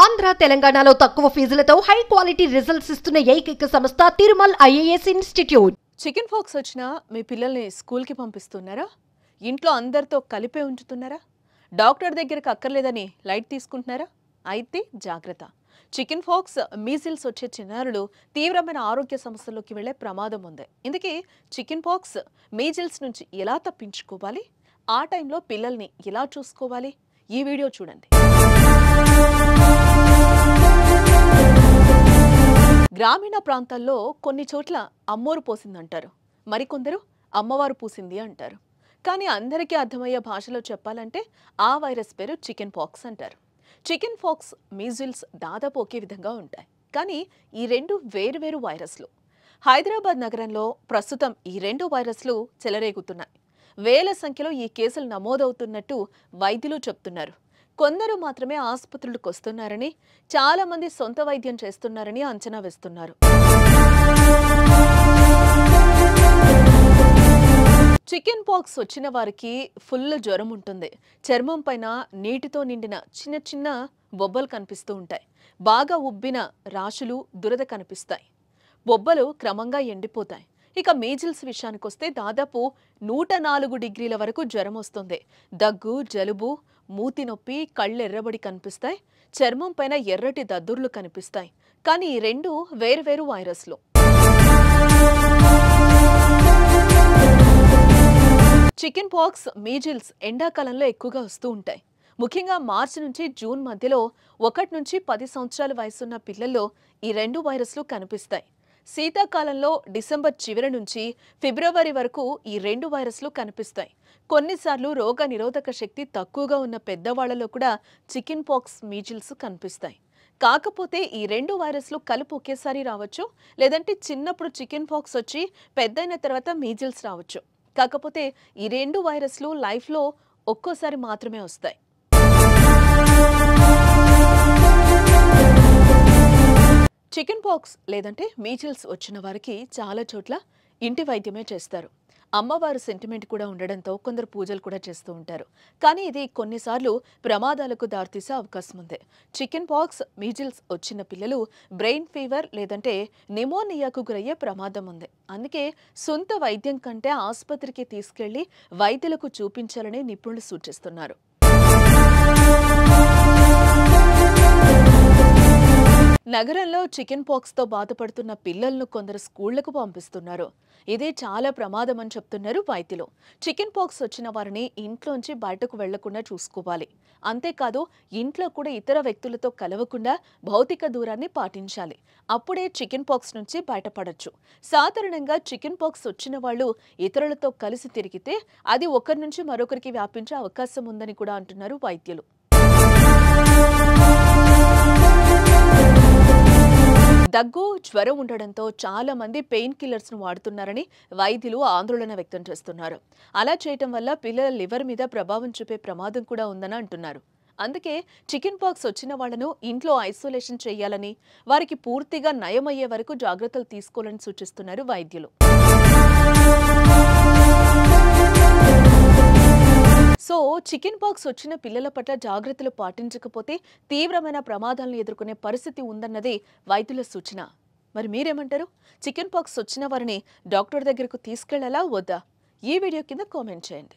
ఆంధ్ర తెలంగాణలో తక్కువ ఫీజులతో high quality results ఇస్తున్న ఏకైక సంస్థ Tirumal IAS institute. Chicken pox వచ్చినా మీ పిల్లల్ని స్కూల్కి పంపిస్తున్నారా? ఇంట్లో అందరితో కలిపే ఉంచుతున్నారా? డాక్టర్ దగ్గరికి అక్కర్లేదని లైట్ తీసుకుంటున్నారా? అయితే జాగ్రత్త. చికెన్ పాక్స్, మీజిల్స్ వచ్చే చిన్నారులు తీవ్రమైన ఆరోగ్య సమస్యల్లోకి వెళ్లే ప్రమాదం ఉంది. ఇందుకే చికెన్ పాక్స్, మీజిల్స్ నుంచి ఎలా తప్పించుకోవాలి, ఆ టైంలో పిల్లల్ని ఎలా చూసుకోవాలి, ఈ వీడియో చూడండి. గ్రామీణ ప్రాంతాల్లో కొన్ని చోట్ల అమ్మోరు పోసిందంటారు, మరికొందరు అమ్మవారు పూసింది అంటారు. కానీ అందరికీ అర్థమయ్యే భాషలో చెప్పాలంటే ఆ వైరస్ పేరు చికెన్ పాక్స్ అంటారు. చికెన్ పాక్స్, మీజిల్స్ దాదాపు ఒకే విధంగా ఉంటాయి. కానీ ఈ రెండు వేరువేరు వైరస్లు. హైదరాబాద్ నగరంలో ప్రస్తుతం ఈ రెండు వైరస్లు చెలరేగుతున్నాయి. వేల సంఖ్యలో ఈ కేసులు నమోదవుతున్నట్టు వైద్యులు చెప్తున్నారు. కొందరు మాత్రమే ఆసుపత్రులకు వస్తున్నారని, చాలా మంది సొంత వైద్యం చేస్తున్నారని అంచనా వేస్తున్నారు. చికెన్ పాక్స్ వచ్చిన వారికి ఫుల్ జ్వరం ఉంటుంది. చర్మం పైన నీటితో నిండిన చిన్న చిన్న బొబ్బలు కనిపిస్తూ ఉంటాయి. బాగా ఉబ్బిన రాశులు, దురద కనిపిస్తాయి. బొబ్బలు క్రమంగా ఎండిపోతాయి. ఇక మీజిల్స్ విషయానికొస్తే దాదాపు 104 డిగ్రీల వరకు జ్వరం వస్తుంది. దగ్గు, జలుబు, మూతి నొప్పి, కళ్ళు ఎర్రబడి కనిపిస్తాయి. చర్మం పైన ఎర్రటి దద్దుర్లు కనిపిస్తాయి. కానీ ఈ రెండు వేరువేరు వైరస్లు. చికెన్ పాక్స్, మీజిల్స్ ఎండాకాలంలో ఎక్కువగా వస్తూ ఉంటాయి. ముఖ్యంగా మార్చి నుంచి జూన్ మధ్యలో 1 నుంచి 10 సంవత్సరాల వయసున్న పిల్లల్లో ఈ రెండు వైరస్లు కనిపిస్తాయి. శీతాకాలంలో డిసెంబర్ చివరి నుంచి ఫిబ్రవరి వరకు ఈ రెండు వైరస్లు కనిపిస్తాయి. కొన్నిసార్లు రోగ నిరోధక శక్తి తక్కువగా ఉన్న పెద్దవాళ్లలో కూడా చికెన్ పాక్స్, మీజిల్స్ కనిపిస్తాయి. కాకపోతే ఈ రెండు వైరస్లు కలిపి ఒకేసారి రావచ్చు, లేదంటే చిన్నప్పుడు చికెన్ పాక్స్ వచ్చి పెద్దయిన తర్వాత మీజిల్స్ రావచ్చు. కాకపోతే ఈ రెండు వైరస్లు లైఫ్లో ఒక్కోసారి మాత్రమే వస్తాయి. చికెన్ పాక్స్ లేదంటే మీజిల్స్ వచ్చిన వారికి చాలా చోట్ల ఇంటి వైద్యమే చేస్తారు. అమ్మవారు సెంటిమెంట్ కూడా ఉండడంతో కొందరు పూజలు కూడా చేస్తూ ఉంటారు. కానీ ఇది కొన్నిసార్లు ప్రమాదాలకు దారితీసే అవకాశం ఉంది. చికెన్ పాక్స్, మీజిల్స్ వచ్చిన పిల్లలు బ్రెయిన్ ఫీవర్ లేదంటే నిమోనియాకు గురయ్యే ప్రమాదం ఉంది. అందుకే సొంత వైద్యం కంటే ఆసుపత్రికి తీసుకెళ్లి వైద్యులకు చూపించాలని నిపుణులు సూచిస్తున్నారు. నగరంలో చికెన్ పాక్స్తో బాధపడుతున్న పిల్లలను కొందరు స్కూళ్లకు పంపిస్తున్నారు. ఇదే చాలా ప్రమాదం అని చెప్తున్నారు వైద్యులు. చికెన్ పాక్స్ వచ్చిన వారిని ఇంట్లోంచి బయటకు వెళ్లకుండా చూసుకోవాలి. అంతేకాదు, ఇంట్లో కూడా ఇతర వ్యక్తులతో కలవకుండా భౌతిక దూరాన్ని పాటించాలి. అప్పుడే చికెన్ పాక్స్ నుంచి బయటపడొచ్చు. సాధారణంగా చికెన్ పాక్స్ వచ్చిన వాళ్ళు ఇతరులతో కలిసి తిరిగితే అది ఒకరి నుంచి మరొకరికి వ్యాపించే అవకాశం ఉందని కూడా అంటున్నారు వైద్యులు. దగ్గు, జ్వరం ఉండడంతో చాలా మంది పెయిన్ కిల్లర్స్ ను వాడుతున్నారని వైద్యులు ఆందోళన వ్యక్తం చేస్తున్నారు. అలా చేయటం వల్ల పిల్లల లివర్ మీద ప్రభావం చూపే ప్రమాదం కూడా ఉందని అంటున్నారు. అందుకే చికెన్ పాక్స్ వచ్చిన వాళ్లను ఇంట్లో ఐసోలేషన్ చేయాలని, వారికి పూర్తిగా నయమయ్యే వరకు జాగ్రత్తలు తీసుకోవాలని సూచిస్తున్నారు వైద్యులు. సో చికెన్ పాక్స్ వచ్చిన పిల్లల పట్ల జాగ్రత్తలు పాటించకపోతే తీవ్రమైన ప్రమాదాలను ఎదుర్కొనే పరిస్థితి ఉందన్నది వైద్యుల సూచన. మరి మీరేమంటారు? చికెన్ పాక్స్ వచ్చిన వారిని డాక్టర్ దగ్గరకు తీసుకెళ్లాలా వద్దా? ఈ వీడియో కింద కామెంట్ చేయండి.